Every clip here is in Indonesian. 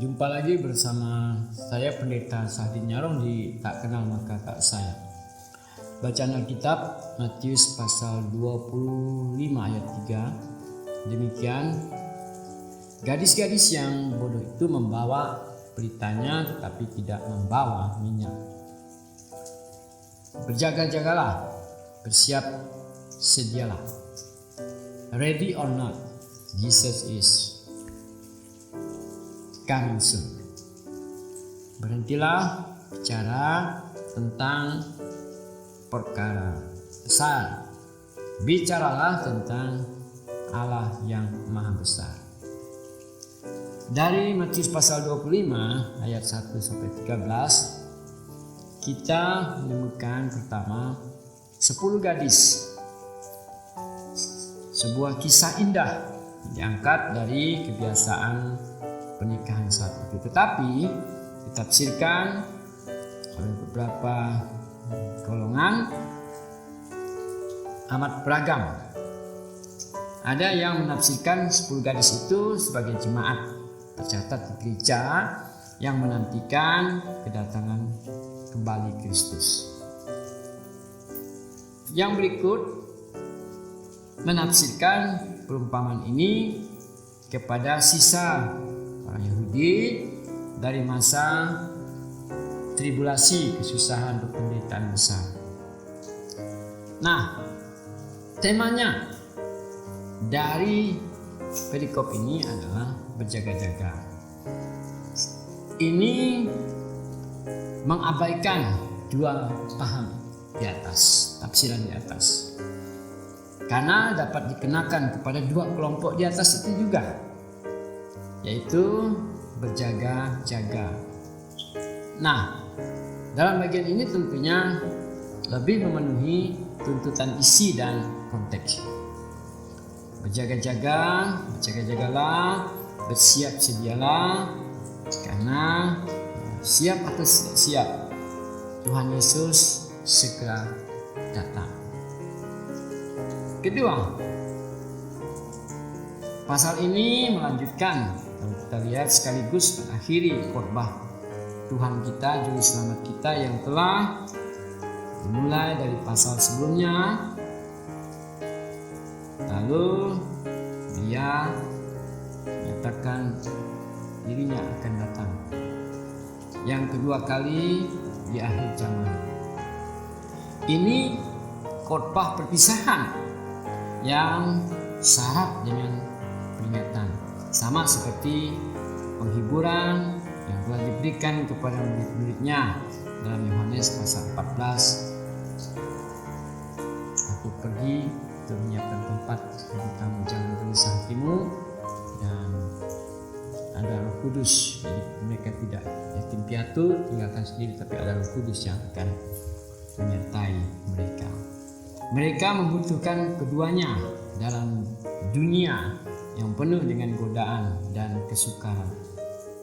Jumpa lagi bersama saya Pendeta Sahdin Nyarong di Tak Kenal Maka Tak Sayang. Bacaan Alkitab Matius pasal 25 ayat 3. Demikian, gadis-gadis yang bodoh itu membawa beritanya tetapi tidak membawa minyak. Berjaga-jagalah, bersiap sedialah. Ready or not, Jesus is coming soon. Berhentilah bicara tentang perkara besar. Bicaralah tentang Allah yang Maha Besar. Dari Matius pasal 25 ayat 1 sampai 13 kita menemukan pertama 10 gadis. Sebuah kisah indah diangkat dari kebiasaan pernikahan saat itu, tetapi ditafsirkan oleh beberapa golongan amat beragam. Ada yang menafsirkan 10 gadis itu sebagai jemaat tercatat di gereja yang menantikan kedatangan kembali Kristus. Yang berikut menafsirkan perumpamaan ini kepada sisa orang Yahudi dari masa tribulasi, kesusahan, penderitaan besar. Nah, temanya dari perikop ini adalah berjaga-jaga. Ini mengabaikan dua paham di atas, tafsiran di atas. Karena dapat dikenakan kepada dua kelompok di atas itu juga, yaitu berjaga-jaga. Nah, dalam bagian ini tentunya lebih memenuhi tuntutan isi dan konteks. Berjaga-jagalah, bersiap sedialah, karena siap atau tidak siap, Tuhan Yesus segera datang. Kedua, pasal ini melanjutkan, kalau kita lihat, sekaligus mengakhiri khotbah Tuhan kita, Juru Selamat kita yang telah dimulai dari pasal sebelumnya. Lalu dia menyatakan dirinya akan datang yang kedua kali di akhir zaman. Ini khotbah perpisahan yang syarat dengan peringatan, sama seperti penghiburan yang telah diberikan kepada murid-muridnya dalam Yohanes pasal 14. Aku pergi untuk menyiapkan tempat bagi kamu, jangan gelisah hatimu, dan ada Roh Kudus. Jadi mereka tidak yatim piatu tinggalkan sendiri, tapi ada Roh Kudus yang akan menyertai mereka. Mereka membutuhkan keduanya dalam dunia yang penuh dengan godaan dan kesukaran,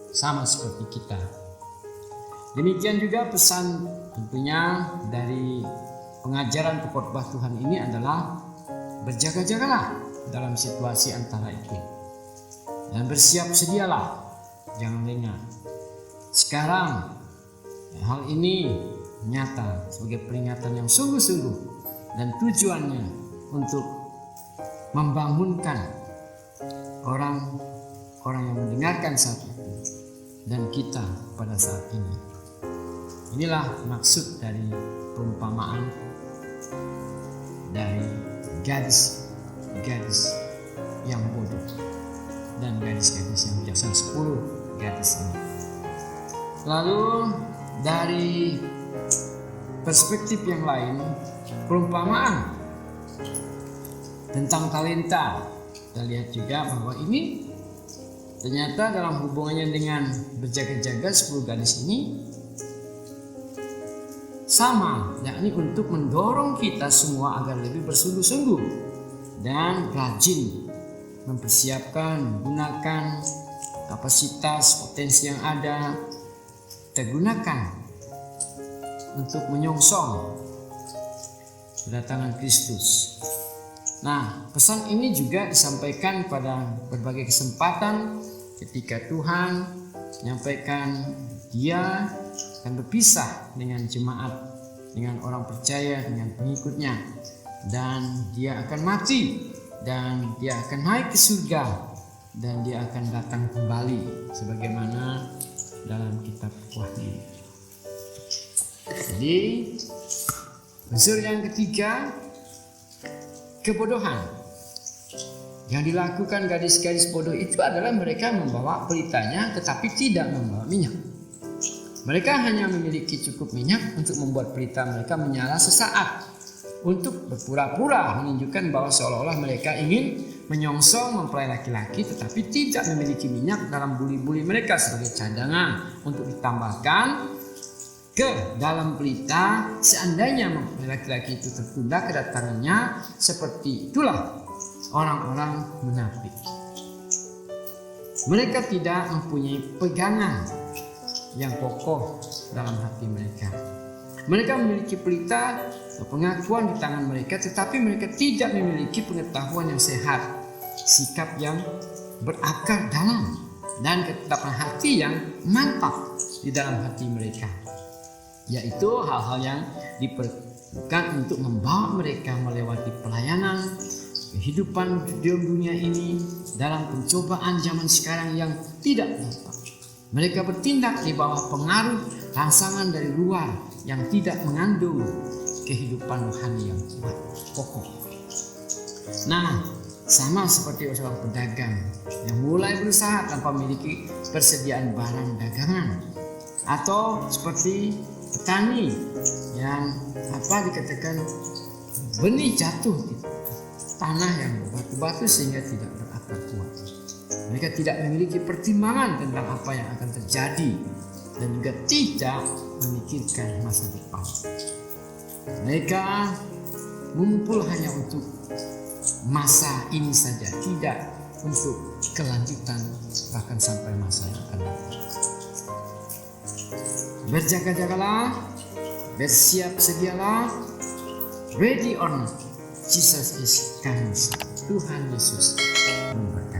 sama seperti kita. Demikian juga pesan tentunya dari pengajaran khotbah Tuhan ini adalah berjaga-jagalah dalam situasi antara itu, dan bersiap sedialah, jangan lengah. Sekarang hal ini nyata sebagai peringatan yang sungguh-sungguh, dan tujuannya untuk membangunkan orang-orang yang mendengarkan saat itu dan kita pada saat ini. Inilah maksud dari perumpamaan dari gadis-gadis yang bodoh dan gadis-gadis yang bijaksana, 10 gadis ini. Lalu dari perspektif yang lain, perumpamaan tentang talenta, kita lihat juga bahwa ini ternyata dalam hubungannya dengan berjaga-jaga 10 gadis ini sama, yakni untuk mendorong kita semua agar lebih bersungguh-sungguh dan rajin mempersiapkan, menggunakan kapasitas, potensi yang ada, kita gunakan untuk menyongsong kedatangan Kristus. Nah, pesan ini juga disampaikan pada berbagai kesempatan ketika Tuhan menyampaikan dia akan berpisah dengan jemaat, dengan orang percaya, dengan pengikutnya, dan dia akan mati, dan dia akan naik ke surga, dan dia akan datang kembali sebagaimana dalam kitab Wahyu. Jadi unsur yang ketiga, kebodohan. Yang dilakukan gadis-gadis bodoh itu adalah mereka membawa pelitanya tetapi tidak membawa minyak. Mereka hanya memiliki cukup minyak untuk membuat pelita mereka menyala sesaat, untuk berpura-pura menunjukkan bahwa seolah-olah mereka ingin menyongsong mempelai laki-laki tetapi tidak memiliki minyak dalam buli-buli mereka sebagai cadangan untuk ditambahkan ke dalam pelita seandainya mempelai laki-laki itu tertunda kedatangannya. Seperti itulah orang-orang munafik. Mereka tidak mempunyai pegangan yang kokoh dalam hati mereka. Mereka memiliki pelita pengakuan di tangan mereka, tetapi mereka tidak memiliki pengetahuan yang sehat, sikap yang berakar dalam, dan ketetapan hati yang mantap di dalam hati mereka, yaitu hal-hal yang diperlukan untuk membawa mereka melewati pelayanan kehidupan di dunia ini dalam pencobaan zaman sekarang yang tidak nampak. Mereka bertindak di bawah pengaruh rangsangan dari luar yang tidak mengandung kehidupan rohani yang kuat, kokoh. Nah, sama seperti seorang pedagang yang mulai berusaha tanpa memiliki persediaan barang dagangan, atau seperti petani yang dikatakan benih jatuh di tanah yang berbatu-batu sehingga tidak berakar kuat. Mereka tidak memiliki pertimbangan tentang apa yang akan terjadi dan juga tidak memikirkan masa depan. Mereka mengumpul hanya untuk masa ini saja, tidak untuk kelanjutan bahkan sampai masa yang akan datang. Berjaga-jagalah, bersiap sedialah, ready or not, Jesus is coming. Tuhan Yesus memberkati.